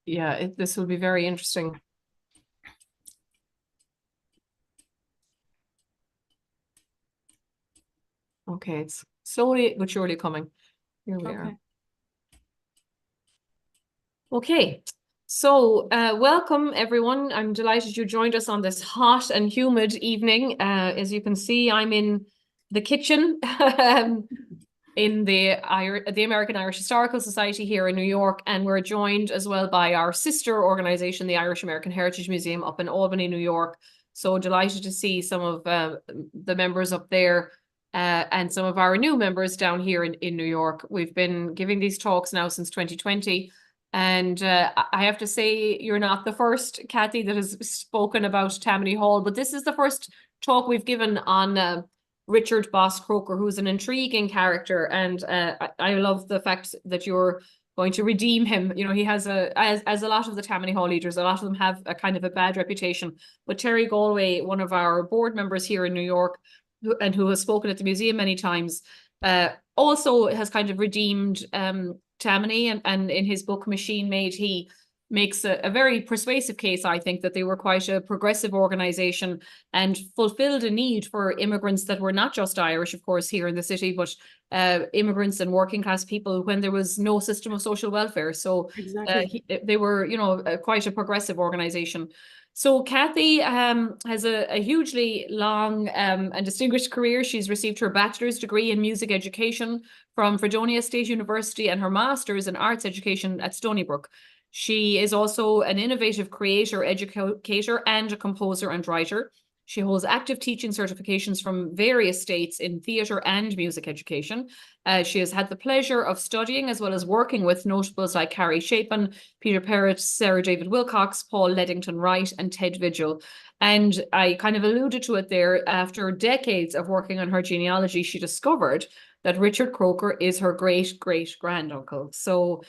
Yeah, this will be very interesting. Okay, it's slowly but surely coming. Here we are. Okay. Okay, so welcome everyone. I'm delighted you joined us on this hot and humid evening. As you can see, I'm in the kitchen in the American Irish Historical Society here in New York, and we're joined as well by our sister organization, the Irish American Heritage Museum up in Albany, New York. So delighted to see some of the members up there. And some of our new members down here in New York. We've been giving these talks now since 2020. And I have to say, you're not the first, Kathy, that has spoken about Tammany Hall, but this is the first talk we've given on Richard Boss Croker, who's an intriguing character. And I love the fact that you're going to redeem him. You know, he has as a lot of the Tammany Hall leaders, a lot of them have a kind of a bad reputation. But Terry Galway, one of our board members here in New York, and who has spoken at the museum many times, also has kind of redeemed Tammany, and in his book Machine Made, he makes a very persuasive case, I think, that they were quite a progressive organization and fulfilled a need for immigrants that were not just Irish, of course, here in the city, but immigrants and working class people when there was no system of social welfare. So Exactly. they were, quite a progressive organization. So Kathy has a hugely long and distinguished career. She's received her bachelor's degree in music education from Fredonia State University and her master's in arts education at Stony Brook. She is also an innovative creator, educator, and a composer and writer. She holds active teaching certifications from various states in theatre and music education. She has had the pleasure of studying as well as working with notables like Carrie Chapin, Peter Perrott, Sarah David Wilcox, Paul Leddington Wright, and Ted Vigil. And I kind of alluded to it there. After decades of working on her genealogy, she discovered that Richard Croker is her great great granduncle. So,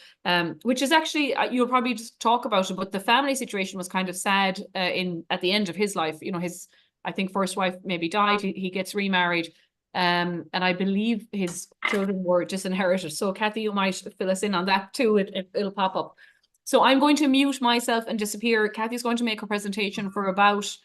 which is actually, you'll probably just talk about it, but the family situation was kind of sad at the end of his life. You know, his, I think, first wife maybe died. He gets remarried. And I believe his children were disinherited. So Kathy, you might fill us in on that too. It'll pop up. So I'm going to mute myself and disappear. Kathy's going to make a presentation for about,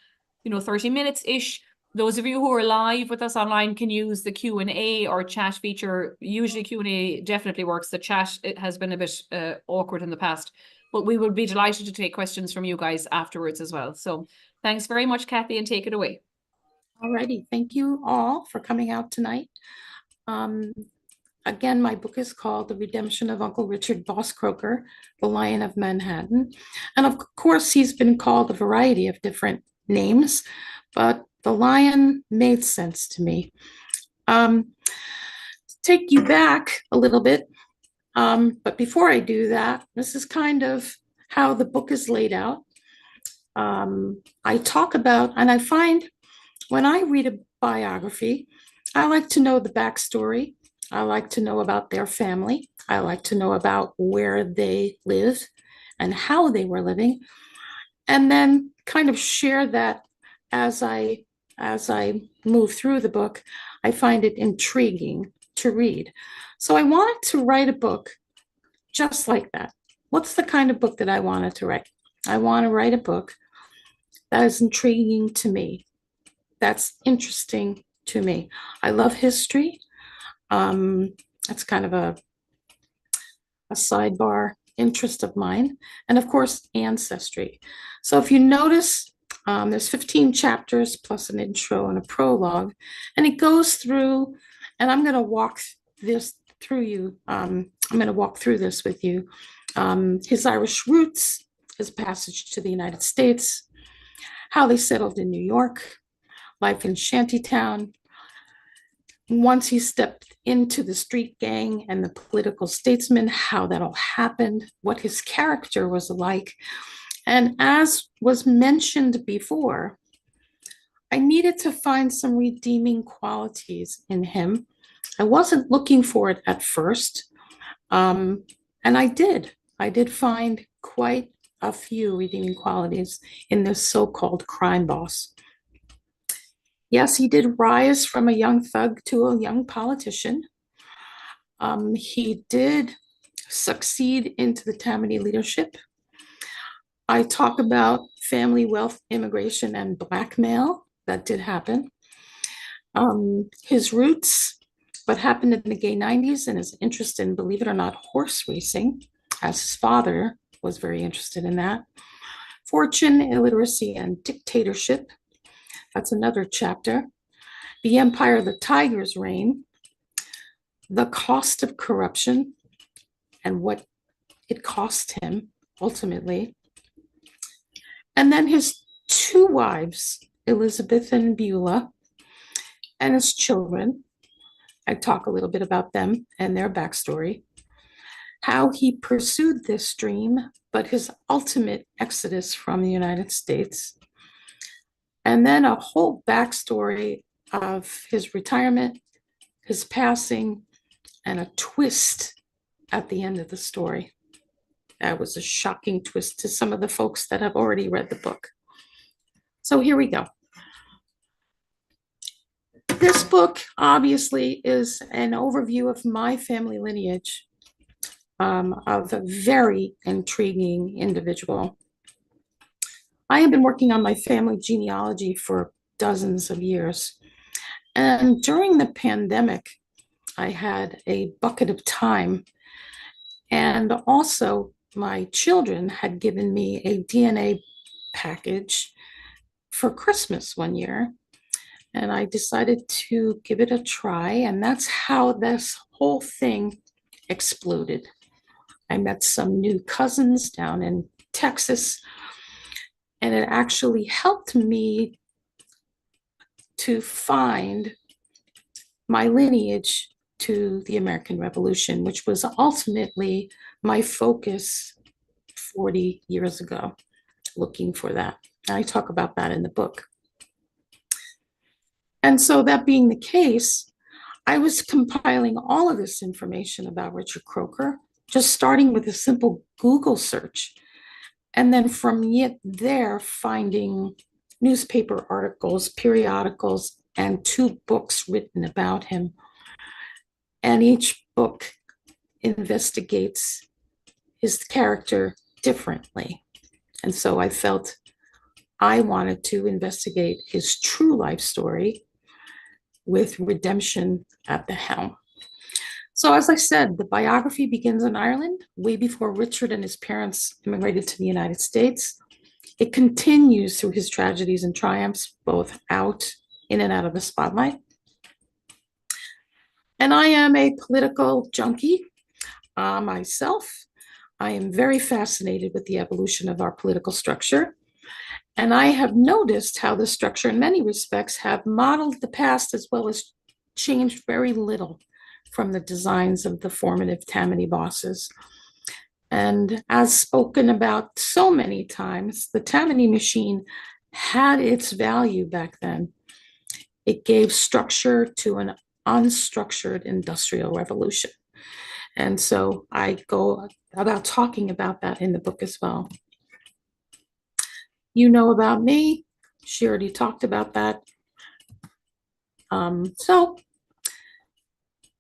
30 minutes ish. Those of you who are live with us online can use the Q&A or chat feature. Usually Q&A definitely works. The chat, it has been a bit awkward in the past, but we would be delighted to take questions from you guys afterwards as well. So thanks very much, Kathy, and take it away. Alrighty. Thank you all for coming out tonight. Um, Again, my book is called The Redemption of Uncle Richard Boss Croker, The Lion of Manhattan. And of course, he's been called a variety of different names, but the lion made sense to me. To take you back a little bit, but before I do that, this is kind of how the book is laid out. I talk about, and I find when I read a biography, I like to know the backstory. I like to know about their family. I like to know about where they live and how they were living, and then kind of share that as I move through the book. I find it intriguing to read. So I wanted to write a book just like that. What's the kind of book that I wanted to write? I want to write a book that is intriguing to me, that's interesting to me. I love history. That's kind of a sidebar interest of mine. And of course, ancestry. So if you notice, there's 15 chapters plus an intro and a prologue, and it goes through, and I'm going to walk this through you. I'm going to walk through this with you. His Irish roots, his passage to the United States, how they settled in New York, life in Shantytown. Once he stepped into the street gang and the political statesman, how that all happened, what his character was like. And as was mentioned before, I needed to find some redeeming qualities in him. I wasn't looking for it at first, and I did. I did find quite a few redeeming qualities in this so-called crime boss. Yes, he did rise from a young thug to a young politician. He did succeed into the Tammany leadership. I talk about family wealth, immigration, and blackmail. That did happen. His roots, what happened in the gay 90s, and his interest in, believe it or not, horse racing, as his father was very interested in that. Fortune, illiteracy, and dictatorship. That's another chapter. The Empire of the Tiger's reign. The cost of corruption and what it cost him ultimately. And then his two wives, Elizabeth and Beulah, and his children. I talk a little bit about them and their backstory, how he pursued this dream, but his ultimate exodus from the United States. And then a whole backstory of his retirement, his passing, and a twist at the end of the story. That was a shocking twist to some of the folks that have already read the book. So here we go. This book obviously is an overview of my family lineage, of a very intriguing individual. I have been working on my family genealogy for dozens of years. And during the pandemic, I had a bucket of time. And also, my children had given me a DNA package for Christmas one year. And I decided to give it a try. And that's how this whole thing exploded. I met some new cousins down in Texas, and it actually helped me to find my lineage to the American Revolution, which was ultimately my focus 40 years ago, looking for that. I talk about that in the book. And so that being the case, I was compiling all of this information about Richard Croker, just starting with a simple Google search. And then from there, finding newspaper articles, periodicals, and 2 books written about him. And each book investigates his character differently. And so I felt I wanted to investigate his true life story with redemption at the helm. So as I said, the biography begins in Ireland, way before Richard and his parents immigrated to the United States. It continues through his tragedies and triumphs, both out, in and out of the spotlight. And I am a political junkie myself. I am very fascinated with the evolution of our political structure. And I have noticed how the structure in many respects have modeled the past as well as changed very little from the designs of the formative Tammany bosses. And as spoken about so many times, the Tammany machine had its value back then. It gave structure to an unstructured industrial revolution. And so I go about talking about that in the book as well. You know about me. She already talked about that. So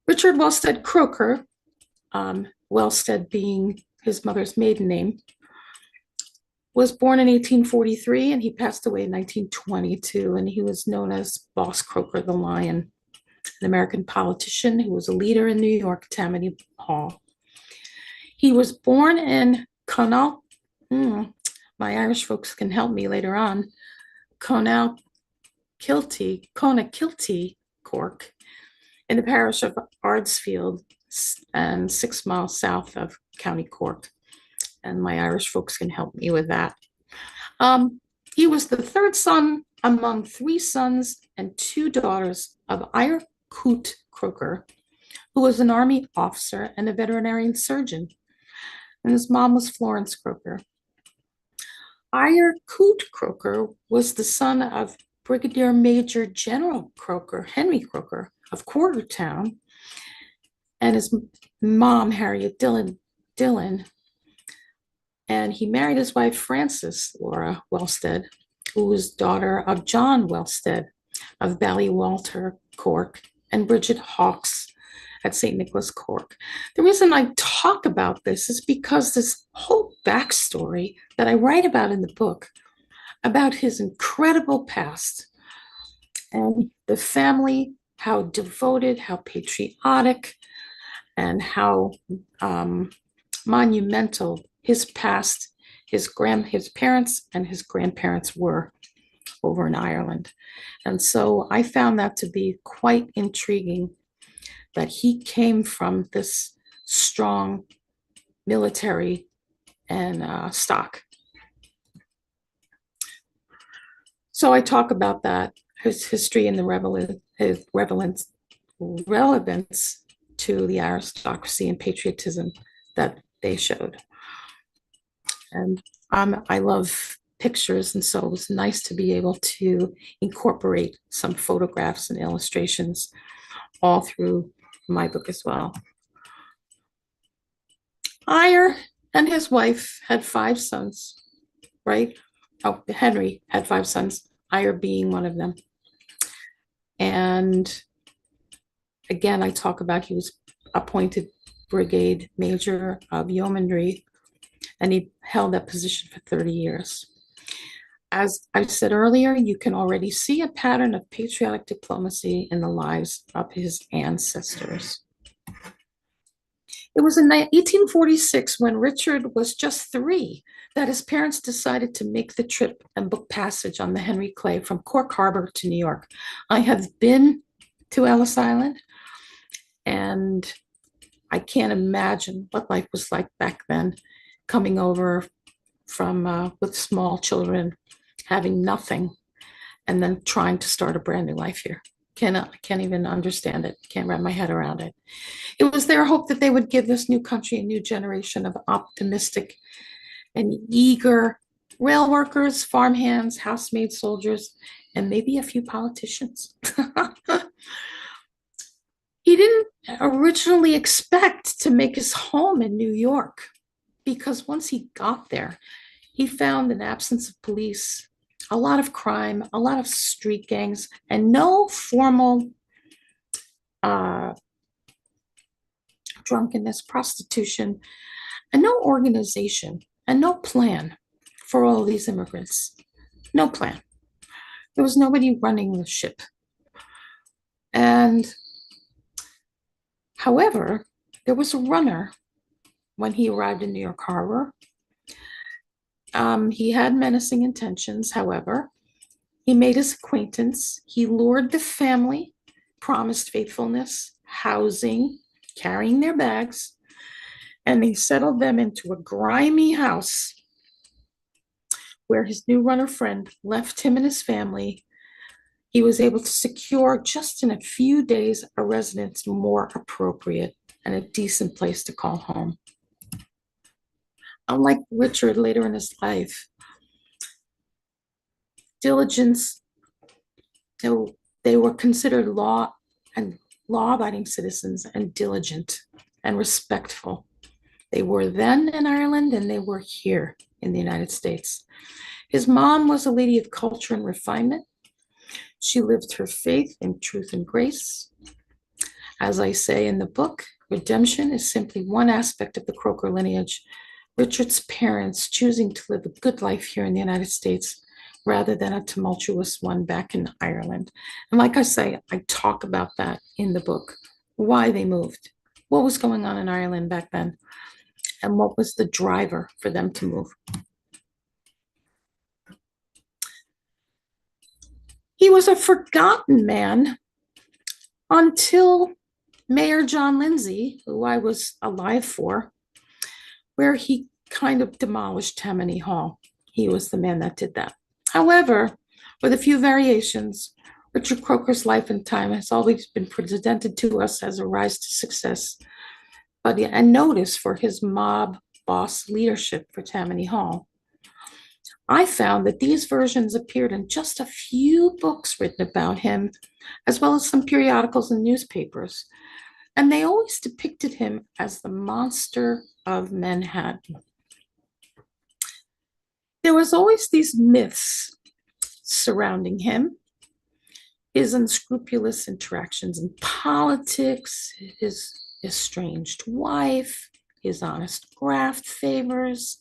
Richard Wellstead Croker, Wellstead being his mother's maiden name, was born in 1843 and he passed away in 1922. And he was known as Boss Croker the Lion, an American politician who was a leader in New York, Tammany Hall. He was born in Clonakilty. My Irish folks can help me later on. Clonakilty, Cork, in the parish of Ardsfield and 6 miles south of County Cork. And my Irish folks can help me with that. He was the 3rd son among 3 sons and 2 daughters of Ira Coote Croker, who was an army officer and a veterinarian surgeon. And his mom was Florence Croker. Ira Coote Croker was the son of Brigadier Major General Croker, Henry Croker of Quartertown, and his mom, Harriet Dillon. And he married his wife, Frances Laura Wellstead, who was daughter of John Wellstead of Ballywalter, Cork, and Bridget Hawkes at St. Nicholas Cork. The reason I talk about this is because this whole backstory that I write about in the book about his incredible past and the family, how devoted, how patriotic, and how monumental his past, his parents and his grandparents were over in Ireland. And so I found that to be quite intriguing that he came from this strong military and stock. So I talk about that, his history and his relevance to the aristocracy and patriotism that they showed. And I love pictures, and so it was nice to be able to incorporate some photographs and illustrations all through my book as well. Eyre and his wife had 5 sons, right? Oh, Henry had 5 sons, Eyre being one of them. And again, I talk about he was appointed brigade major of yeomanry, and he held that position for 30 years. As I said earlier, you can already see a pattern of patriotic diplomacy in the lives of his ancestors. It was in 1846, when Richard was just 3, that his parents decided to make the trip and book passage on the Henry Clay from Cork Harbor to New York. I have been to Ellis Island, and I can't imagine what life was like back then, coming over from with small children, having nothing, and then trying to start a brand new life here. I can't even understand it. Can't wrap my head around it. It was their hope that they would give this new country a new generation of optimistic and eager rail workers, farmhands, housemaid soldiers, and maybe a few politicians. He didn't originally expect to make his home in New York, because once he got there, he found an absence of police, a lot of crime, a lot of street gangs, and no formal drunkenness, prostitution, and no organization, and no plan for all these immigrants. No plan. There was nobody running the ship. And however, there was a runner when he arrived in New York Harbor. He had menacing intentions, however. He made his acquaintance. He lured the family, promised faithfulness, housing, carrying their bags, and he settled them into a grimy house where his new runner friend left him and his family. He was able to secure, just in a few days, a residence more appropriate and a decent place to call home. Unlike Richard later in his life, diligence, they were considered law-abiding citizens and diligent and respectful. They were then in Ireland, and they were here in the United States. His mom was a lady of culture and refinement. She lived her faith in truth and grace. As I say in the book, redemption is simply one aspect of the Croker lineage. Richard's parents choosing to live a good life here in the United States rather than a tumultuous one back in Ireland. And like I say, I talk about that in the book, why they moved, what was going on in Ireland back then, and what was the driver for them to move. He was a forgotten man until Mayor John Lindsay, who I was alive for, where he kind of demolished Tammany Hall. He was the man that did that. However, with a few variations, Richard Croker's life and time has always been presented to us as a rise to success, and notice for his mob boss leadership for Tammany Hall. I found that these versions appeared in just a few books written about him, as well as some periodicals and newspapers, and they always depicted him as the monster of Manhattan. There was always these myths surrounding him. his unscrupulous interactions in politics, his estranged wife, his honest graft favors,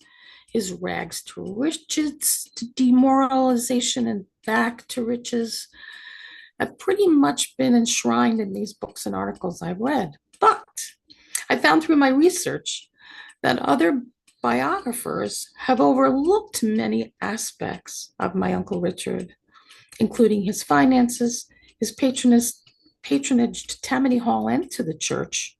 his rags to riches, to demoralization and back to riches, have pretty much been enshrined in these books and articles I've read. But I found through my research that other biographers have overlooked many aspects of my Uncle Richard, including his finances, his patronage to Tammany Hall and to the church,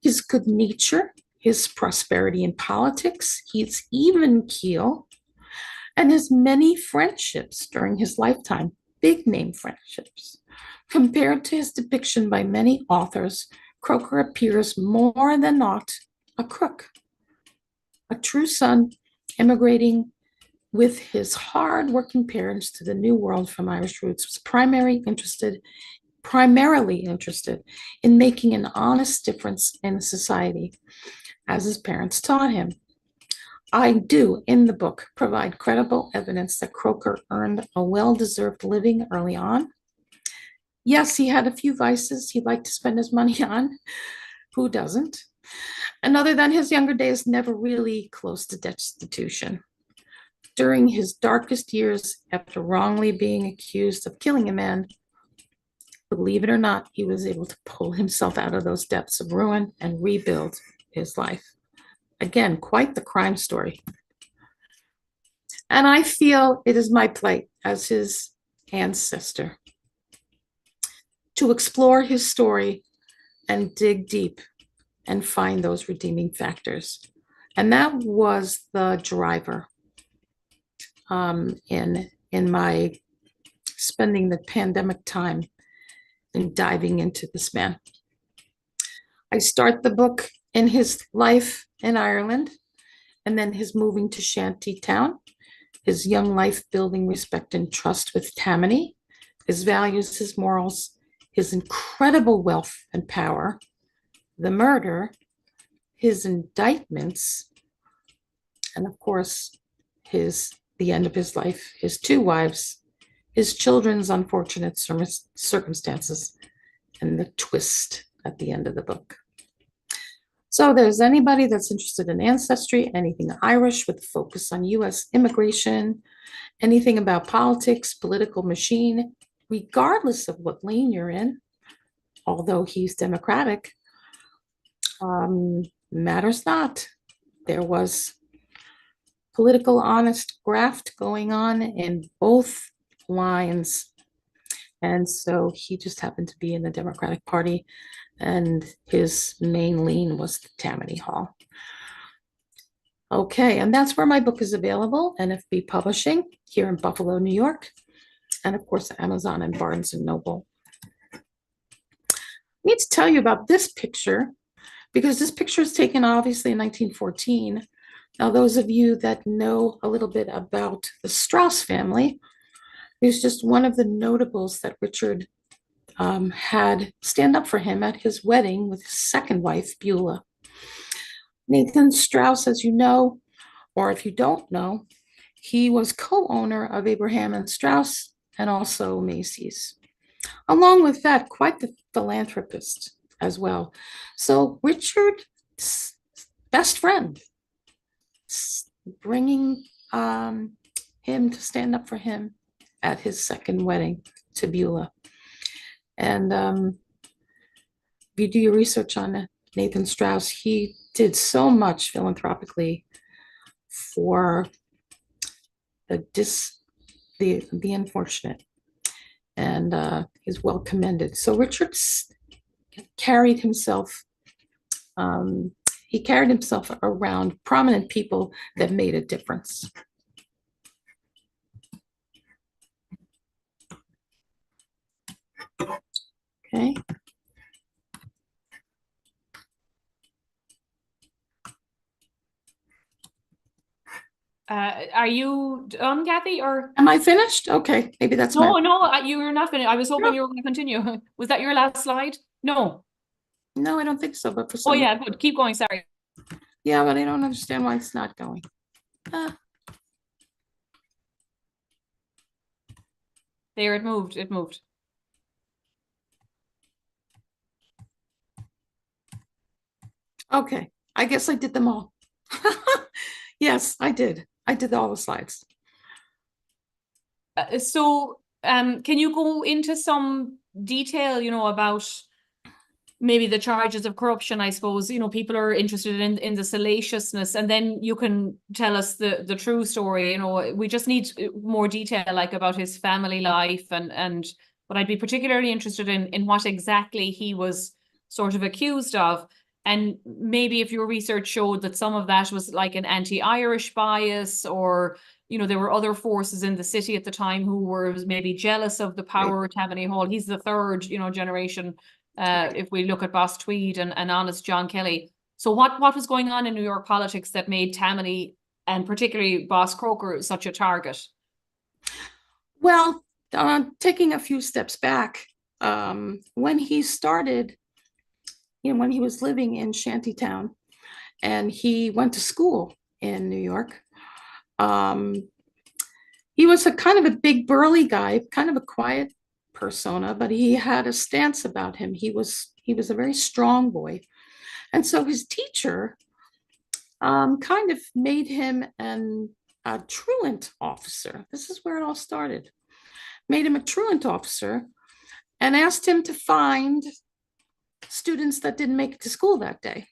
his good nature, his prosperity in politics, his even keel, and his many friendships during his lifetime, big name friendships. Compared to his depiction by many authors, Croker appears more than not a crook, a true son immigrating with his hard-working parents to the New World from Irish roots, was primarily interested in making an honest difference in society, as his parents taught him. I do, in the book, provide credible evidence that Croker earned a well-deserved living early on. Yes, he had a few vices he liked to spend his money on. Who doesn't? And other than his younger days, never really close to destitution. During his darkest years, after wrongly being accused of killing a man, believe it or not, he was able to pull himself out of those depths of ruin and rebuild his life. Again, quite the crime story. And I feel it is my plight as his ancestor to explore his story and dig deep and find those redeeming factors. And that was the driver in my spending the pandemic time and diving into this man. I start the book in his life in Ireland, and then his moving to Shantytown, his young life building respect and trust with Tammany, his values, his morals, his incredible wealth and power, the murder, his indictments, and of course, the end of his life, his two wives, his children's unfortunate circumstances, and the twist at the end of the book. So there's anybody that's interested in ancestry, anything Irish with focus on US immigration, anything about politics, political machine, regardless of what lane you're in, although he's Democratic, matters not. There was political honest graft going on in both lines. And so he just happened to be in the Democratic Party, and his main lean was the Tammany Hall. Okay, and that's where my book is available, NFB Publishing here in Buffalo, New York, and of course Amazon and Barnes and Noble. I need to tell you about this picture because this picture is taken obviously in 1914. Now, those of you that know a little bit about the Strauss family, he's just one of the notables that Richard had stand up for him at his wedding with his second wife, Beulah. Nathan Strauss, as you know, or if you don't know, he was co-owner of Abraham and Strauss and also Macy's. Along with that, quite the philanthropist as well. So Richard's best friend, bringing him to stand up for him at his second wedding to Beulah. And if you do your research on Nathan Strauss, he did so much philanthropically for the unfortunate, and he's well commended. So Richard carried himself, he carried himself around prominent people that made a difference. Okay. Are you done, Kathy, or? Am I finished? Okay, maybe that's No, my... no, you were not finished. I was hoping No. you were going to continue. Was that your last slide? No. No, I don't think so, but for Oh some... yeah, good. Keep going, sorry. Yeah, but I don't understand why it's not going. There, it moved. It moved. Okay, I guess I did them all. Yes, I did. I did all the slides. So, can you go into some detail, about maybe the charges of corruption? I suppose, people are interested in the salaciousness, and then you can tell us the true story. We just need more detail, like about his family life, and but I'd be particularly interested in what exactly he was sort of accused of. And maybe if your research showed that some of that was like an anti-Irish bias, or there were other forces in the city at the time who were maybe jealous of the power of Tammany Hall. He's the third, generation. If we look at Boss Tweed and honest John Kelly. So what was going on in New York politics that made Tammany, and particularly Boss Croker, such a target? Well, taking a few steps back, when he started, when he was living in Shantytown and he went to school in New York, he was a kind of a big burly guy, kind of a quiet persona, but he had a stance about him. He was a very strong boy. And so his teacher kind of made him a truant officer. This is where it all started. Made him a truant officer and asked him to find students that didn't make it to school that day.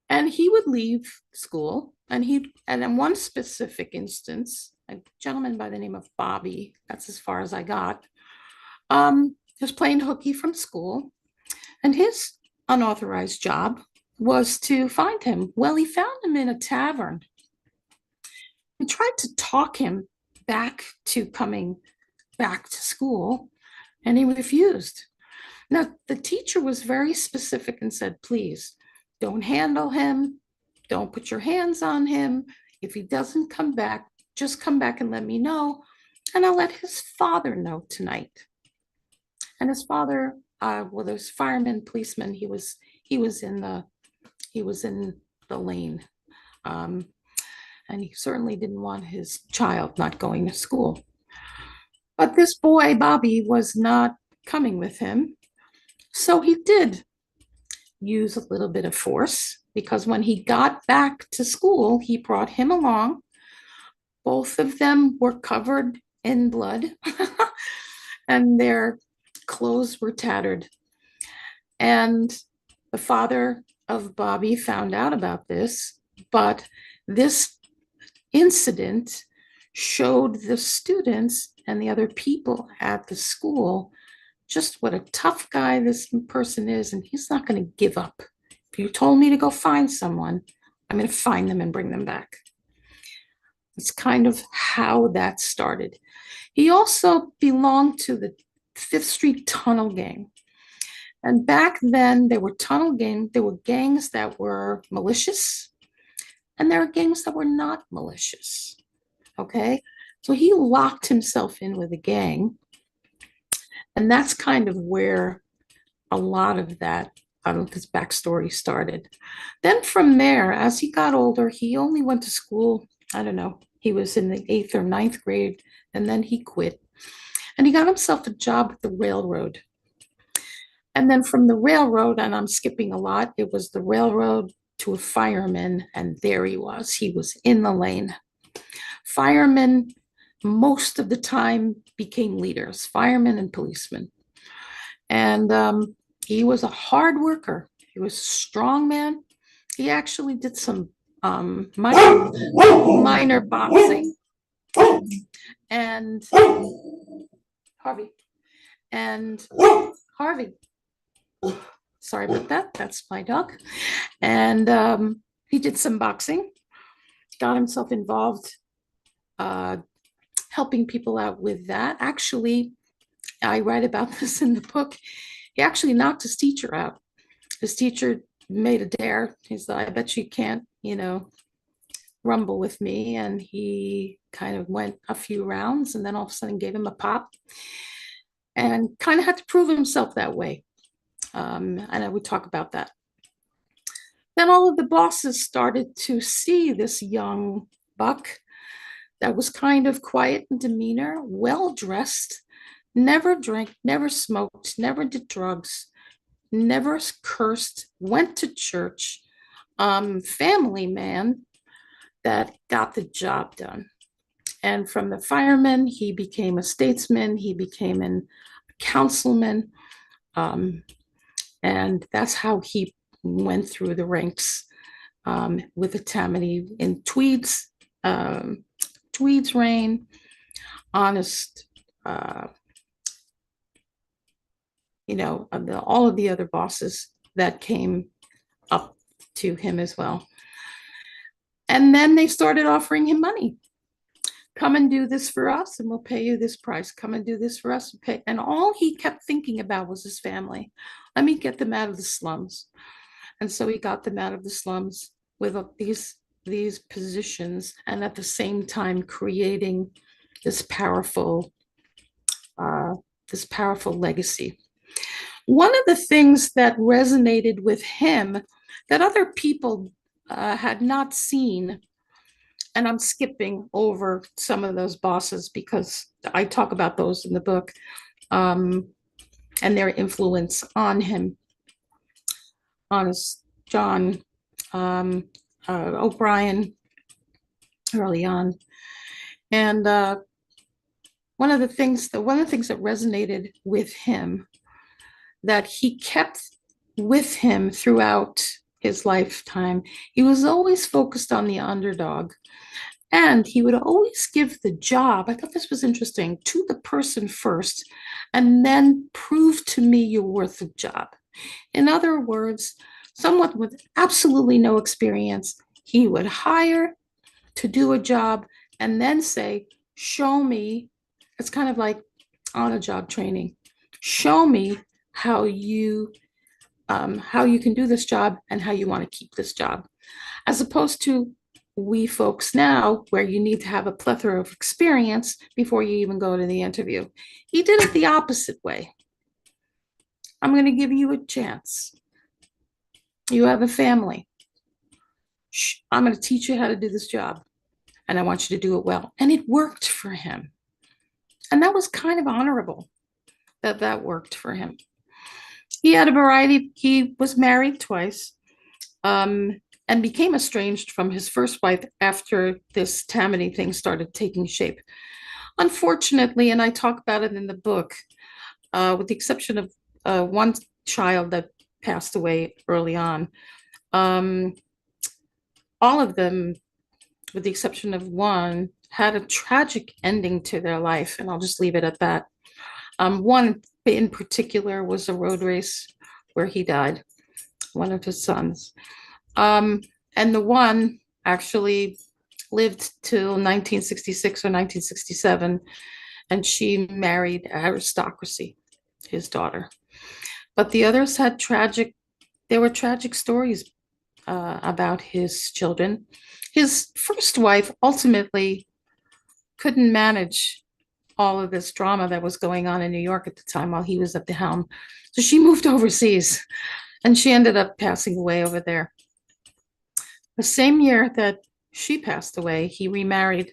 And he would leave school, and in one specific instance, a gentleman by the name of Bobby, that's as far as I got, was playing hooky from school, and his unauthorized job was to find him. Well, he found him in a tavern. He tried to talk him back to coming back to school, and he refused. Now, the teacher was very specific and said, please don't handle him. Don't put your hands on him. If he doesn't come back, just come back and let me know, and I'll let his father know tonight. And his father, well, there's fireman, policeman. He was in the lane, and he certainly didn't want his child not going to school. But this boy, Bobby, was not coming with him, so he did use a little bit of force, because when he got back to school, he brought him along. Both of them were covered in blood, and their clothes were tattered. And the father of Bobby found out about this, but this incident showed the students and the other people at the school just what a tough guy this person is, and he's not going to give up. If you told me to go find someone, I'm going to find them and bring them back. It's kind of how that started. He also belonged to the Fifth Street Tunnel Gang. And back then, there were gangs that were malicious, and there were gangs that were not malicious. Okay? So he locked himself in with a gang. And that's kind of where a lot of that, his backstory started. Then from there, as he got older, he only went to school, I don't know, he was in the 8th or 9th grade, and then he quit. And he got himself a job at the railroad. And then from the railroad, and I'm skipping a lot, it was the railroad to a fireman, and there he was in the lane. Firemen, most of the time, became leaders, firemen and policemen. And he was a hard worker. He was a strong man. He actually did some minor boxing. And Harvey. Sorry about that. That's my dog. And he did some boxing, got himself involved, helping people out with that. Actually, I write about this in the book. He actually knocked his teacher out. His teacher made a dare. He said, I bet you can't, rumble with me. And he kind of went a few rounds, and then all of a sudden gave him a pop, and kind of had to prove himself that way. And I would talk about that. Then all of the bosses started to see this young buck that was kind of quiet in demeanor, well dressed, never drank, never smoked, never did drugs, never cursed, went to church, family man that got the job done. And from the fireman, he became a statesman, he became a councilman, and that's how he went through the ranks with the Tammany in Tweed's reign, honest, all of the other bosses that came up to him as well. And then they started offering him money. Come and do this for us and we'll pay you this price. Come and do this for us and pay. And all he kept thinking about was his family. Let me get them out of the slums. And so he got them out of the slums with these positions, and at the same time creating this powerful legacy. One of the things that resonated with him that other people had not seen, and I'm skipping over some of those bosses because I talk about those in the book, and their influence on him. Honest John, O'Brien early on. And one of the things that resonated with him, that he kept with him throughout his lifetime, he was always focused on the underdog. And he would always give the job, I thought this was interesting, to the person first, and then prove to me you're worth the job. In other words, someone with absolutely no experience, he would hire to do a job and then say, show me. It's kind of like on a job training. Show me how you can do this job and how you want to keep this job. As opposed to we folks now, where you need to have a plethora of experience before you even go to the interview. He did it the opposite way. I'm going to give you a chance. You have a family. I'm going to teach you how to do this job, and I want you to do it well. And it worked for him. And that was kind of honorable that worked for him. He had a variety. He was married twice, and became estranged from his first wife after this Tammany thing started taking shape. Unfortunately, and I talk about it in the book, with the exception of one child that passed away early on, all of them, with the exception of one, had a tragic ending to their life, and I'll just leave it at that. One in particular was a road race where he died, one of his sons. And the one actually lived till 1966 or 1967, and she married aristocracy, his daughter. But the others had tragic stories about his children. His first wife ultimately couldn't manage all of this drama that was going on in New York at the time while he was at the helm. So she moved overseas, and she ended up passing away over there. The same year that she passed away, he remarried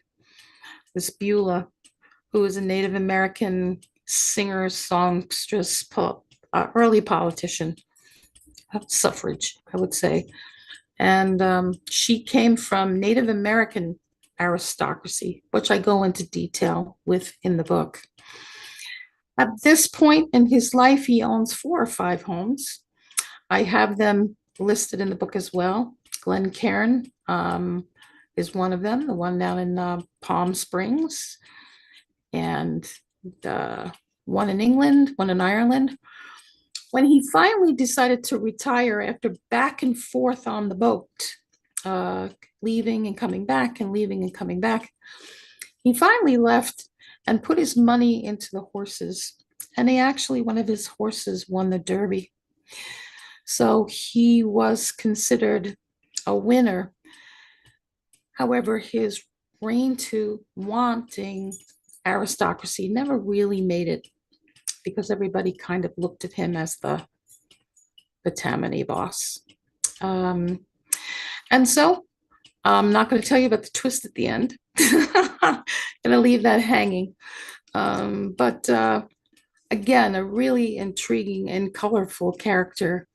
this Beulah, who was a Native American singer, songstress, early politician, suffrage, I would say. And she came from Native American aristocracy, which I go into detail with in the book. At this point in his life, he owns 4 or 5 homes. I have them listed in the book as well. Glencairn is one of them, the one down in Palm Springs, and one in England, one in Ireland. When he finally decided to retire after back and forth on the boat, leaving and coming back and leaving and coming back, he finally left and put his money into the horses. And one of his horses won the Derby. So he was considered a winner. However, his reign to wanting aristocracy never really made it, because everybody kind of looked at him as the Tammany boss. And so I'm not going to tell you about the twist at the end, Gonna leave that hanging. But again, a really intriguing and colorful character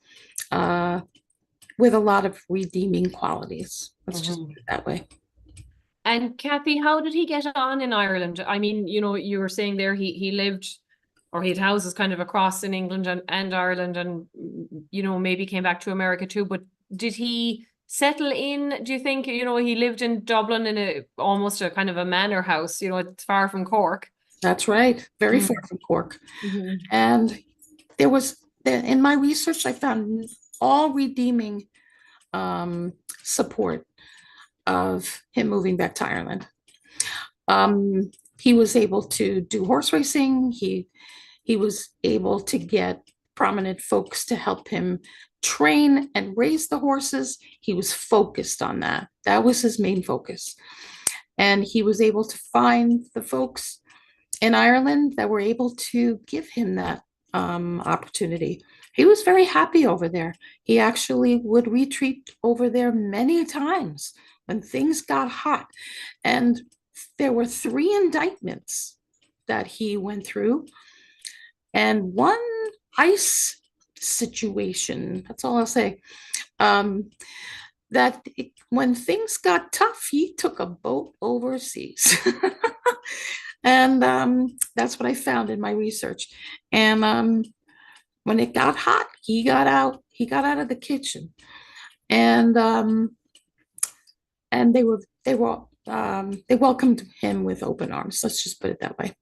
with a lot of redeeming qualities. Let's just put it that way. And Kathy, how did he get on in Ireland? I mean, you were saying there he lived, or he had houses kind of across in England and Ireland, and maybe came back to America too. But did he settle in? Do you think he lived in Dublin in almost a kind of a manor house? It's far from Cork. That's right, very Mm. far from Cork. And in my research, I found all redeeming support of him moving back to Ireland. He was able to do horse racing. He was able to get prominent folks to help him train and raise the horses. He was focused on that. That was his main focus. And he was able to find the folks in Ireland that were able to give him that opportunity. He was very happy over there. He actually would retreat over there many times when things got hot. And there were 3 indictments that he went through, and one ICE situation, that's all I'll say, that when things got tough, he took a boat overseas. And that's what I found in my research. And when it got hot, he got out of the kitchen. And they welcomed him with open arms. Let's just put it that way.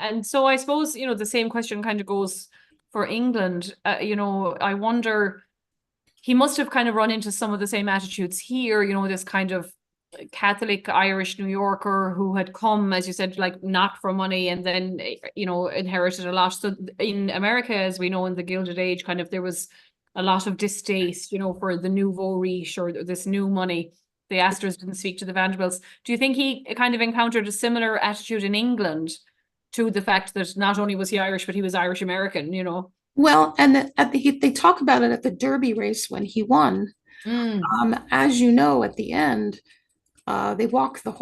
And so I suppose, the same question kind of goes for England. I wonder, he must have kind of run into some of the same attitudes here, this kind of Catholic Irish New Yorker who had come, as you said, like not for money, and then, inherited a lot. So in America, as we know, in the Gilded Age, kind of there was a lot of distaste, for the nouveau riche, or this new money. The Astors didn't speak to the Vanderbilts. Do you think he kind of encountered a similar attitude in England to the fact that not only was he Irish, but he was Irish American, Well, and they talk about it at the Derby race when he won. As you know, at the end, they walk the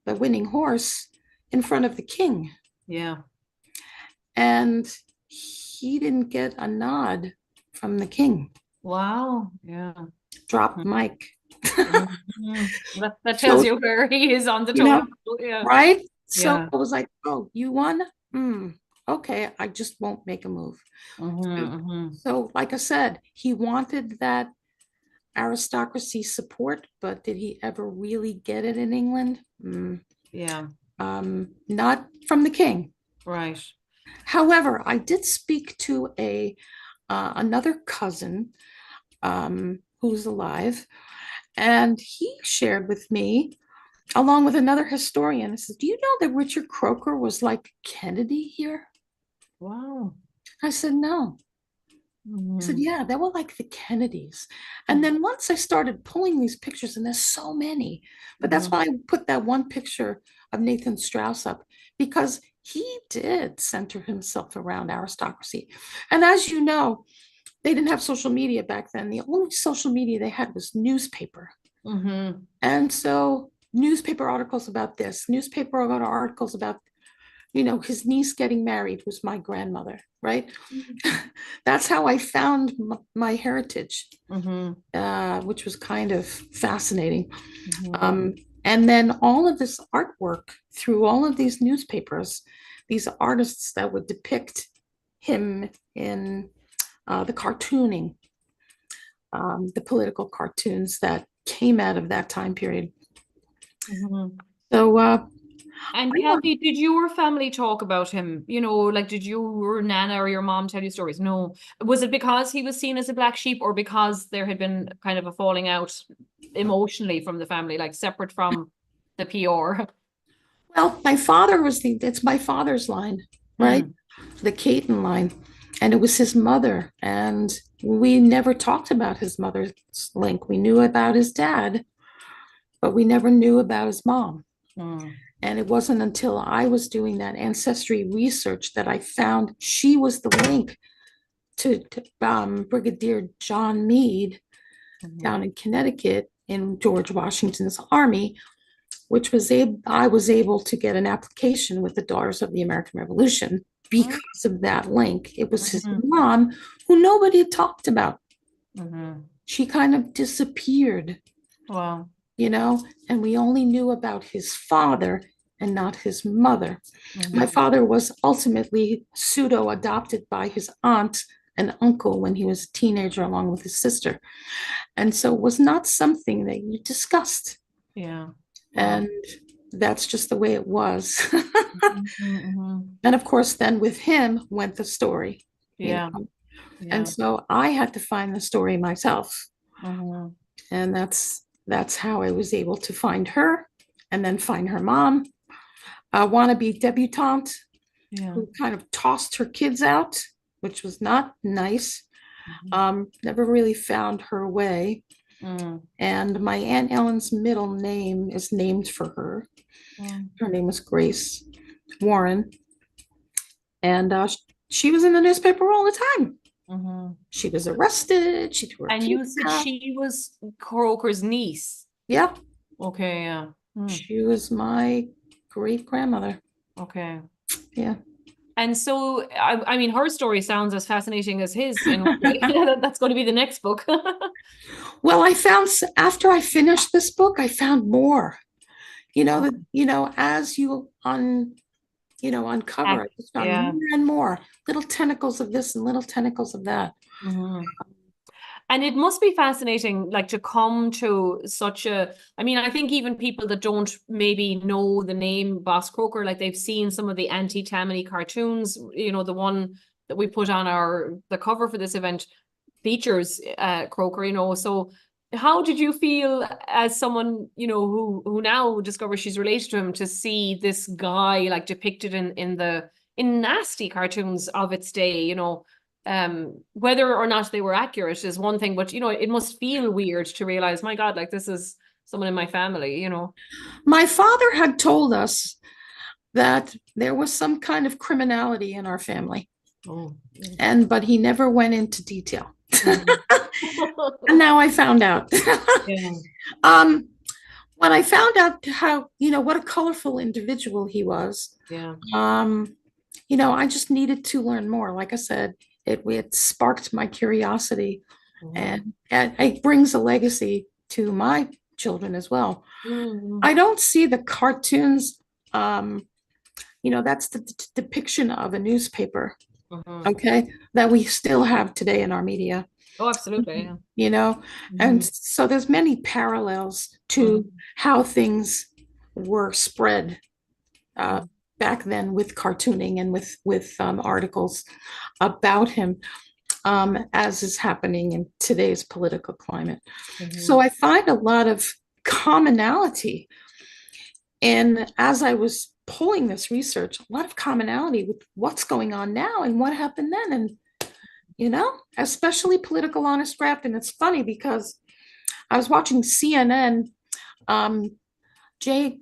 winning horse, in front of the king. Yeah. And he didn't get a nod from the king. Wow. Yeah. Drop mic. That tells you where he is on the totem. Yeah. Right? So I was like, oh, you won? Okay, I just won't make a move. So like I said, he wanted that aristocracy support, but did he ever really get it in England? Yeah. Not from the king. Right. However, I did speak to another cousin who's alive, and he shared with me, along with another historian, says, do you know that Richard Croker was like Kennedy here? Wow. I said, no. I said, yeah, they were like the Kennedys. And then once I started pulling these pictures, and there's so many, but that's why I put that one picture of Nathan Strauss up, because he did center himself around aristocracy. And as you know, they didn't have social media back then. The only social media they had was newspaper. And so newspaper articles about this, newspaper articles about, his niece getting married, was my grandmother, right? That's how I found my heritage, which was kind of fascinating. And then all of this artwork through all of these newspapers, these artists that would depict him in the cartooning, the political cartoons that came out of that time period. So, and Kathy, did your family talk about him? Like, did your nana or your mom tell you stories? No. Was it because he was seen as a black sheep, or because there had been kind of a falling out emotionally from the family, like separate from the PR? Well, my father it's my father's line, right? The Caton line. And it was his mother. And we never talked about his mother's link. We knew about his dad, but we never knew about his mom. And it wasn't until I was doing that ancestry research that I found she was the link to Brigadier John Meade down in Connecticut in George Washington's army, which was I was able to get an application with the Daughters of the American Revolution because of that link. It was his Mhm. mom who nobody had talked about. Mhm. She kind of disappeared, Wow. and we only knew about his father and not his mother. My Mhm. father was ultimately pseudo adopted by his aunt and uncle when he was a teenager, along with his sister. And so it was not something that you discussed. Yeah. Wow. And that's just the way it was. Mhm. Mhm. And of course, then with him went the story, Yeah. And Yeah. so I had to find the story myself. Mhm. And that's how I was able to find her and then find her mom, a wannabe debutante Yeah. who kind of tossed her kids out, which was not nice. Mhm. Never really found her way. Mm. And my Aunt Ellen's middle name is named for her. Mm. Her name is Grace Warren. And she was in the newspaper all the time. Mhm. She was arrested. She threw her And you kids said out. she was Croker's niece. Yep, Okay, yeah. Mm. she was my great grandmother. Okay. Yeah. And so, I mean, her story sounds as fascinating as his in a way. That's going to be the next book. Well, after I finished this book, I found more. That as uncover, I just found Yeah. more and more little tentacles of this and little tentacles of that. Mhm. And it must be fascinating, like to come to such a, I mean, I think even people that don't maybe know the name Boss Croker, like they've seen some of the anti-Tammany cartoons, the one that we put on the cover for this event features Croker. So how did you feel as someone, who now discovers she's related to him, to see this guy like depicted in nasty cartoons of its day? Whether or not they were accurate is one thing, but it must feel weird to realize, my God, like this is someone in my family. My father had told us that there was some kind of criminality in our family, Oh. but he never went into detail. Mhm. And now I found out. Yeah. um, when I found out how, what a colorful individual he was, Yeah. I just needed to learn more. Like I said, it sparked my curiosity, Mhm. and it brings a legacy to my children as well. Mhm. I don't see the cartoons, that's the depiction of a newspaper, Mhm. okay, that we still have today in our media. Oh, absolutely. Yeah. And Mhm. so there's many parallels to Mhm. how things were spread uh, Mhm. back then with cartooning and with articles about him, as is happening in today's political climate. So Mhm. I find a lot of commonality. And as I was pulling this research, a lot of commonality with what's going on now and what happened then. And, especially Political Honest Graft. And it's funny because I was watching CNN. Um, Jake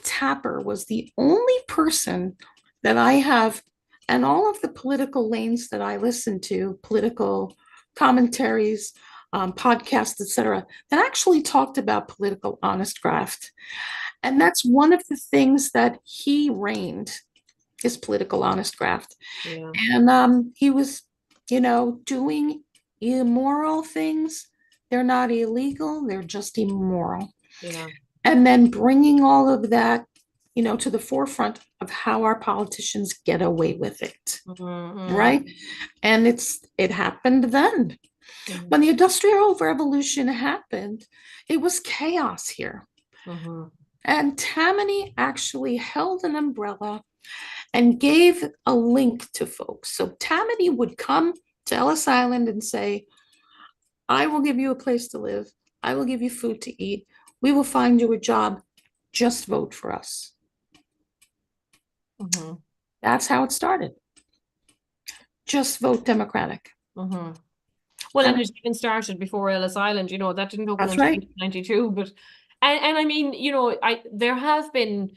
Tapper was the only person that I have, and all of the political lanes that I listen to, political commentaries, podcasts, etc., that actually talked about Political Honest Graft. And that's one of the things that he reigned, his Political Honest Graft. Yeah. And he was, doing immoral things. They're not illegal, they're just immoral. Yeah. And then bringing all of that, to the forefront of how our politicians get away with it, Mhm. right? And it happened then. Mhm. When the Industrial Revolution happened, it was chaos here. Mhm. And Tammany actually held an umbrella and gave a link to folks. So Tammany would come to Ellis Island and say, I will give you a place to live. I will give you food to eat. We will find you a job. Just vote for us. Mhm. That's how it started. Just vote Democratic. Mhm. Well, and And it even started before Ellis Island, that didn't open that's until right. 1992. But and I mean, there have been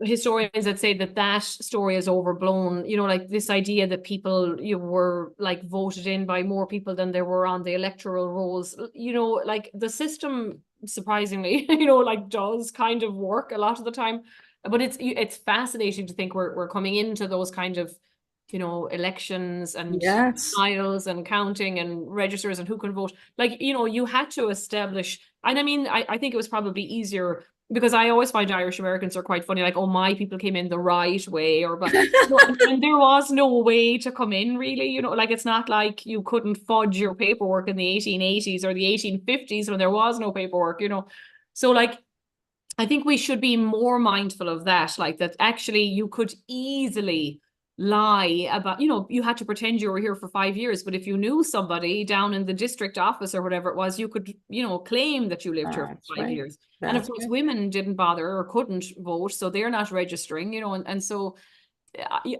historians that say that that story is overblown, you know, like this idea that people you were like voted in by more people than there were on the electoral rolls, you know, like the system surprisingly, you know, like does kind of work a lot of the time. But it's fascinating to think we're coming into those kind of, you know, elections and Yes. files and counting and registers and who can vote. Like, you know, you had to establish, and I mean, I think it was probably easier because I always find Irish Americans are quite funny, like, oh, my people came in the right way, or but no, and there was no way to come in really, you know, like it's not like you couldn't fudge your paperwork in the 1880s or the 1850s when there was no paperwork, you know. So like I think we should be more mindful of that, like that actually you could easily lie about, you know, you had to pretend you were here for 5 years, but if you knew somebody down in the district office or whatever it was, you could, you know, claim that you lived here for That's 5 years. right. And of That's course, right. women didn't bother or couldn't vote, so they're not registering, you know, and so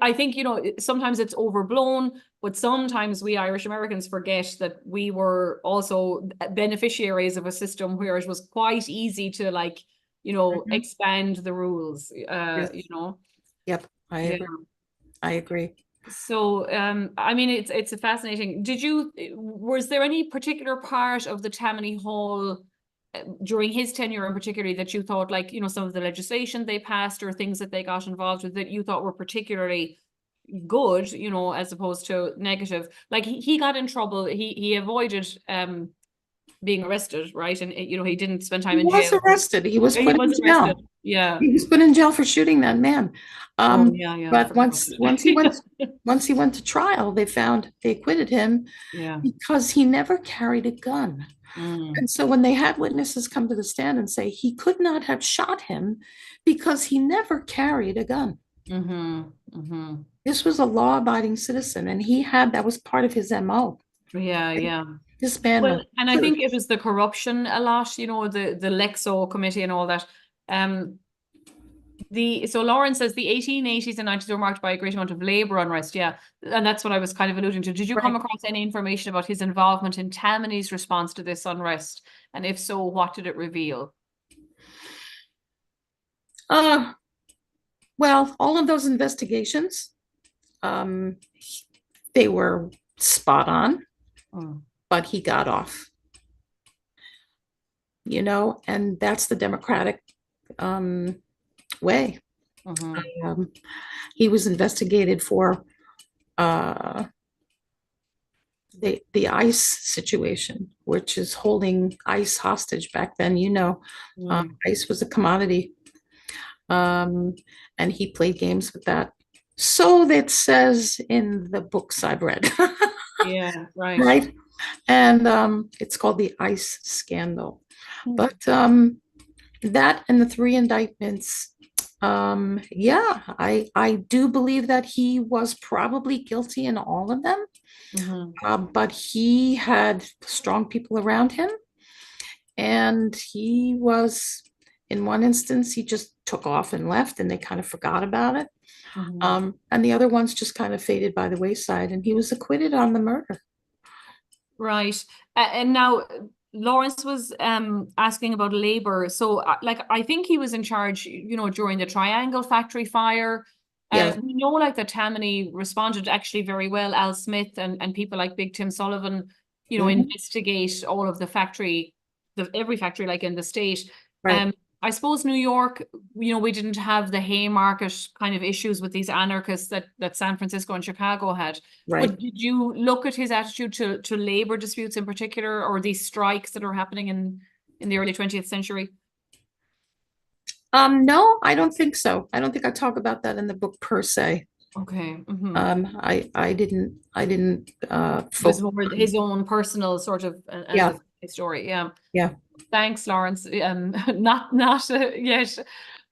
I think, you know, sometimes it's overblown, but sometimes we Irish Americans forget that we were also beneficiaries of a system where it was quite easy to like, you know, Mhm. expand the rules, you Yes. know. Yep. I Yeah. agree. I agree. So, I mean, it's a fascinating. Was there any particular part of the Tammany Hall during his tenure in particular that you thought, like, you know, some of the legislation they passed or things that they got involved with that you thought were particularly good, you know, as opposed to negative? Like he got in trouble. He avoided being arrested, right? And you know, he didn't spend He time in was jail. arrested. He was He put in was arrested. jail. Yeah. He was put in jail for shooting that man. Oh yeah, yeah. I But forgot about once he went to trial, they acquitted him Yeah. because he never carried a gun. Mm. And so when they had witnesses come to the stand and say he could not have shot him because he never carried a gun. Mm-hmm. Mm-hmm. This was a law-abiding citizen, and that was part of his MO. Yeah, yeah. This man Well, went and I to think it church. was the corruption a lot, you know, the Lexo committee and all that. Um, so Lauren says the 1880s and 90s were marked by a great amount of labor unrest. Yeah, and that's what I was kind of alluding to. Did you come Right. across any information about his involvement in Tammany's response to this unrest? And if so, what did it reveal? Uh, well, all of those investigations, um, they were spot on, Mm, but he got off, and that's the Democratic um, way. mm-hmm. Um, he was investigated for uh, the ICE situation, which is holding ICE hostage back then. Mm, ICE was a commodity, um, and he played games with that. So that says in the books I've read, yeah, right. right? And it's called the ICE scandal. Mm, But that and the three indictments, yeah, I do believe that he was probably guilty in all of them. mm-hmm. But he had strong people around him, and in one instance, he just took off and left, and they kind of forgot about it. Mm-hmm. And the other ones just kind of faded by the wayside, and he was acquitted on the murder. Right. And now Lawrence was asking about labor. So like I think he was in charge, you know, during the Triangle factory fire. Yes, We know like that Tammany responded actually very well. Al Smith and people like Big Tim Sullivan, you know, mhm, investigate all of every factory like in the state. right, Um, I suppose New York, you know, we didn't have the Haymarket kind of issues with these anarchists that San Francisco and Chicago had. right. But did you look at his attitude to labor disputes in particular, or these strikes that are happening in the early 20th century? No, I don't think so. I don't think I talk about that in the book per se. Okay. Mm-hmm. I didn't It was focus. more his own personal sort of end Yeah, of the story. Yeah. yeah. Thanks, Lawrence. Not yet,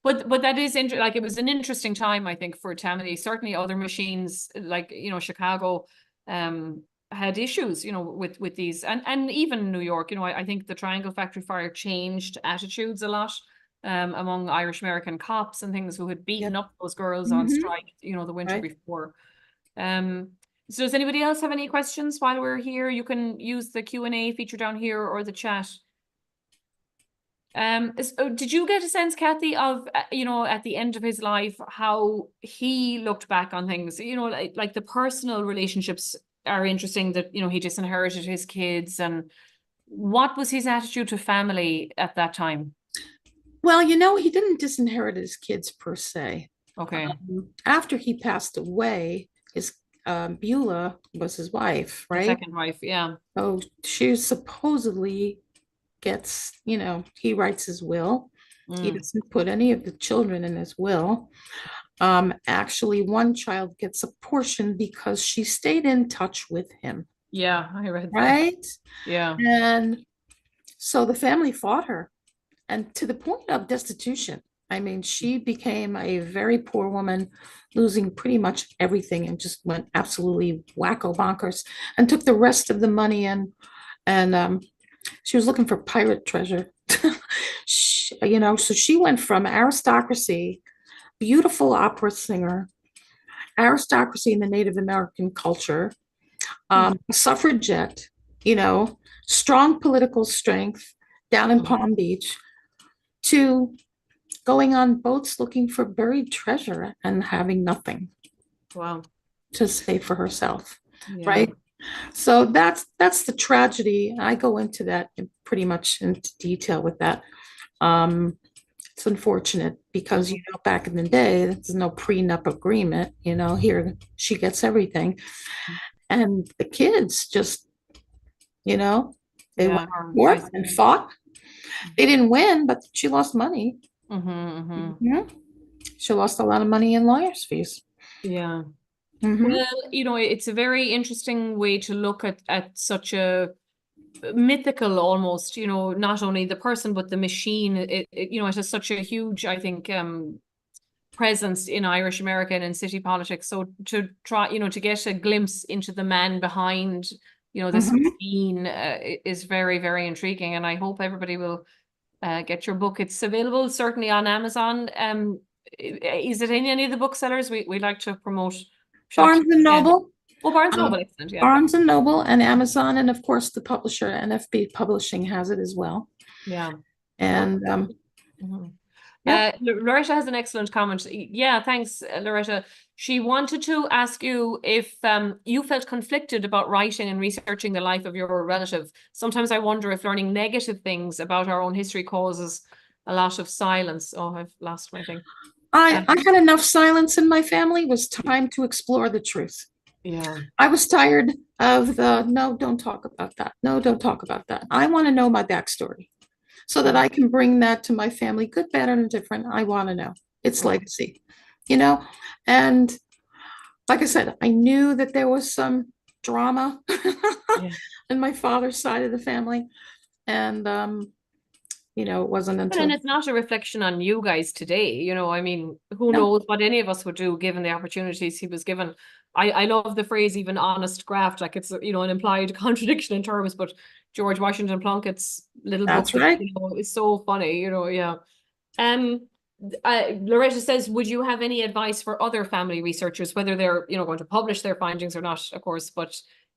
but that is interesting. Like it was an interesting time, I think, for Tammany. Certainly, other machines like you know Chicago, had issues, you know, with these, and even New York. You know, I think the Triangle Factory fire changed attitudes a lot, among Irish American cops and things who had beaten Yep. up those girls on Hmm. strike, you know, the winter Right. before. Um, so does anybody else have any questions while we're here? You can use the Q&A feature down here or the chat. Did you get a sense, Kathy, of at the end of his life, how he looked back on things? Like the personal relationships are interesting. That he disinherited his kids, and what was his attitude to family at that time? Well, he didn't disinherit his kids per se. Okay, After he passed away, his Beulah was his wife, the right? second wife, yeah. So she supposedly gets, he writes his will. He Mm. doesn't put any of the children in his will. Actually, one child gets a portion because she stayed in touch with him, Yeah, I read that. right? Yeah. And so the family fought her, and to the point of destitution. I mean, she became a very poor woman, losing pretty much everything and just went absolutely wacko bonkers and took the rest of the money and she was looking for pirate treasure. So she went from aristocracy, beautiful opera singer, aristocracy in the Native American culture, suffragette, you know, strong political strength down in Mhm. Palm Beach, to going on boats looking for buried treasure and having nothing Wow. to say for herself, Yeah. right? So that's the tragedy. I go into that pretty much into detail with that. Um, it's unfortunate because Mhm. back in the day, there's no prenup agreement. Here she gets everything, and the kids just, you know, they went Yeah. to I war and see. fought. They didn't win, but she lost money. Mm-hmm. Mhm. She lost a lot of money in lawyers' fees. Yeah. Mhm. Well, it's a very interesting way to look at such a mythical almost, not only the person but the machine. It has such a huge, I think, presence in Irish American and city politics. So to try, to get a glimpse into the man behind, this Mhm. machine is very, very intriguing. And I hope everybody will get your book. It's available certainly on Amazon. Is it in any of the booksellers? We like to promote shops. Barnes and Yeah. Noble, Oh, Barnes um, Noble, excellent. Yeah. Barnes and Noble, and Amazon, and of course the publisher NFB Publishing has it as well. Yeah. Oh, And mhm. yep. Loretta has an excellent comment. Yeah, thanks, Loretta. She wanted to ask you if you felt conflicted about writing and researching the life of your relative. Sometimes I wonder if learning negative things about our own history causes a lot of silence. Oh, I've lost my thing. I had enough silence in my family. It was time to explore the truth. Yeah. I was tired of the no, don't talk about that. No, don't talk about that. I want to know my backstory so that Mhm. I can bring that to my family, good, bad, and indifferent. I want to know its Mhm. legacy, you know? And like I said, I knew that there was some drama Yeah. in my father's side of the family. And, it wasn't But then until, it's not a reflection on you guys today. I mean, who no, knows what any of us would do given the opportunities he was given. I love the phrase even honest graft, like it's an implied contradiction in terms, but George Washington Plunkett's little book that's right. is so funny, yeah. Um Loretta says, would you have any advice for other family researchers, whether they're going to publish their findings or not, of course, but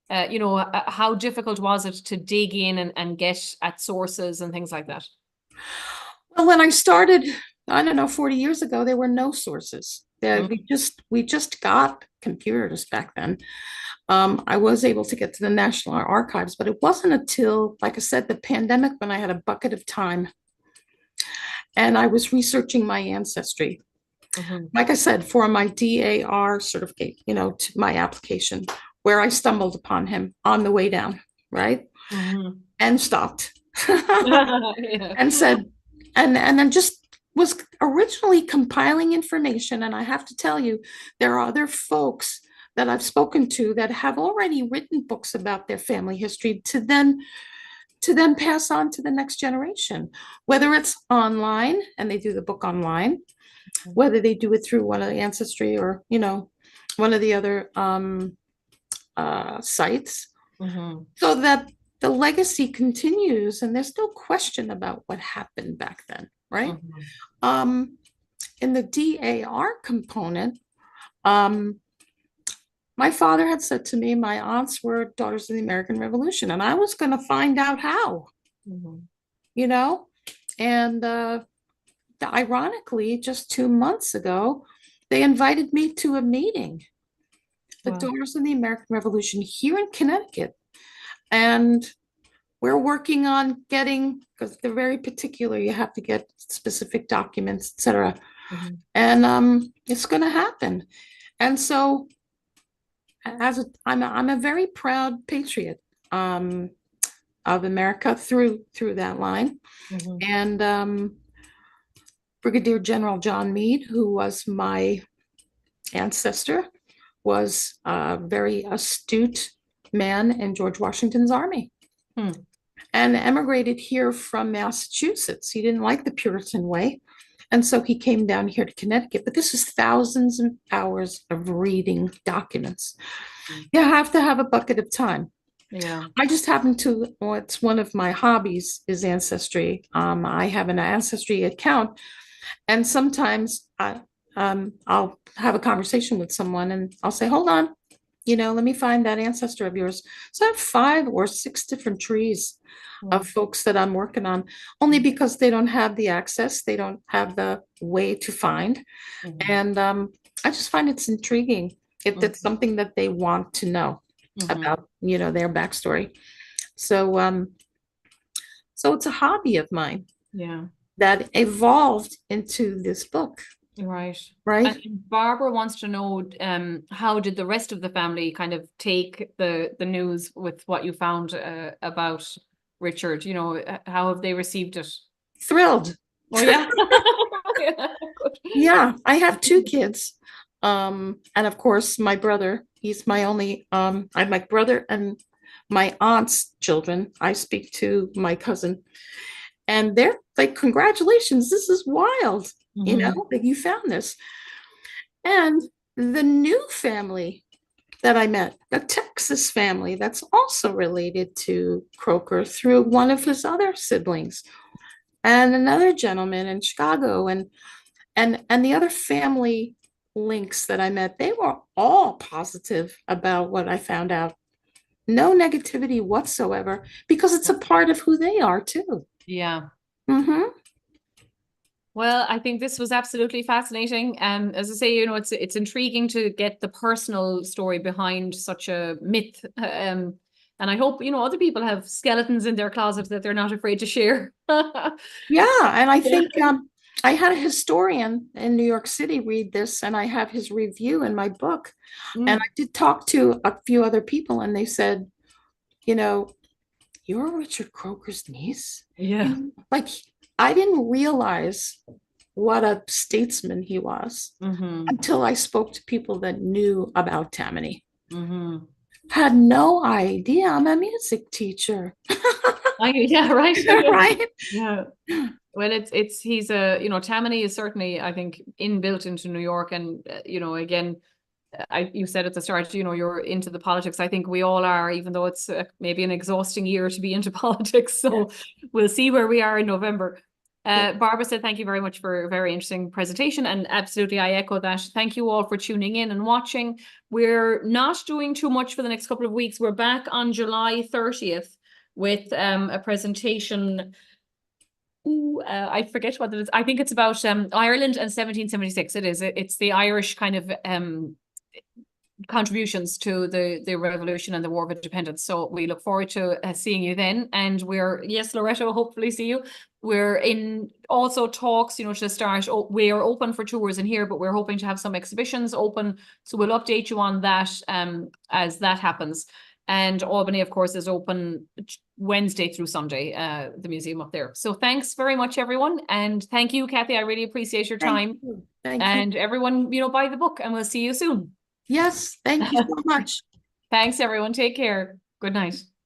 how difficult was it to dig in and get at sources and things like that? Well, when I started, I don't know, 40 years ago, there were no sources. There, Mm. we just got computers back then. I was able to get to the National Archives, but it wasn't until, like I said, the pandemic when I had a bucket of time and I was researching my ancestry. Mhm. Like I said, for my DAR certificate, to my application, where I stumbled upon him on the way down, right? Mhm. And stopped Yeah. and said, and then just was originally compiling information. And I have to tell you, there are other folks that I've spoken to that have already written books about their family history to then pass on to the next generation, whether it's online and they do the book online, whether they do it through one of the ancestry or one of the other sites, Mhm. so that the legacy continues and there's no question about what happened back then, right? Mhm. um in the DAR component, um my father had said to me my aunts were daughters of the American Revolution, and I was going to find out how, Mhm. you know And ironically, just 2 months ago, they invited me to a meeting, the Wow. Daughters of the American Revolution here in Connecticut. And we're working on getting, because they're very particular, you have to get specific documents, etc. Mhm. And it's going to happen. And so, I'm a very proud patriot of America through that line. Mhm. And Brigadier General John Meade, who was my ancestor, was a very astute man in George Washington's army Hmm. and emigrated here from Massachusetts. He didn't like the Puritan way. And so he came down here to Connecticut. But this is thousands of hours of reading documents. You have to have a bucket of time. Yeah. I just happen to, well, it's one of my hobbies is ancestry. I have an ancestry account, and sometimes I'll have a conversation with someone and I'll say, hold on, let me find that ancestor of yours. So I have 5 or 6 different trees Wow. of folks that I'm working on, only because they don't have the access, they don't have the way to find. Mhm. And I just find it's intriguing if Mhm. that's something that they want to know Mhm. about, their backstory. So so it's a hobby of mine Yeah. that evolved into this book, Right. And right? Barbara wants to know, how did the rest of the family kind of take the news with what you found about Richard? You know, how have they received it? Thrilled. Oh yeah. Yeah, good. Yeah, I have 2 kids. And of course, my brother, he's my only, I have my brother and my aunt's children. I speak to my cousin, and they're like, congratulations, this is wild, Mhm. that you found this. And the new family that I met, the Texas family that's also related to Croker through one of his other siblings, and another gentleman in Chicago, and the other family links that I met, they were all positive about what I found out. No negativity whatsoever, because it's a part of who they are too. Yeah. Hmm. Well, I think this was absolutely fascinating. As I say, it's intriguing to get the personal story behind such a myth. And I hope, other people have skeletons in their closet that they're not afraid to share. Yeah, and I Yeah. think I had a historian in New York City read this, and I have his review in my book. And I Mm, did talk to a few other people, and they said, you know, you're Richard Croker's niece. yeah. Like, I didn't realize what a statesman he was Hmm. until I spoke to people that knew about Tammany. Hmm. Had no idea. I'm a music teacher, Yeah, right. right? Yeah. Well, he's Tammany is certainly, I think, inbuilt into New York. And, again, you said at the start, you're into the politics. I think we all are, even though it's maybe an exhausting year to be into politics. So Yes. we'll see where we are in November. Yeah. Barbara said, thank you very much for a very interesting presentation. And absolutely, I echo that. Thank you all for tuning in and watching. We're not doing too much for the next couple of weeks. We're back on July 30th with a presentation. Ooh, I forget what it is. I think it's about Ireland and 1776. It is. It's the Irish kind of contributions to the revolution and the war of independence. So we look forward to seeing you then. And yes, Loretto, hopefully see you. We're in also talks, to start. We are open for tours in here, but we're hoping to have some exhibitions open. So we'll update you on that as that happens. And Albany, of course, is open Wednesday through Sunday, the museum up there. So thanks very much, everyone. And thank you, Kathy. I really appreciate your Thank time. you. Thank you. And everyone, buy the book and we'll see you soon. Yes, thank you so much. Thanks, everyone. Take care. Good night.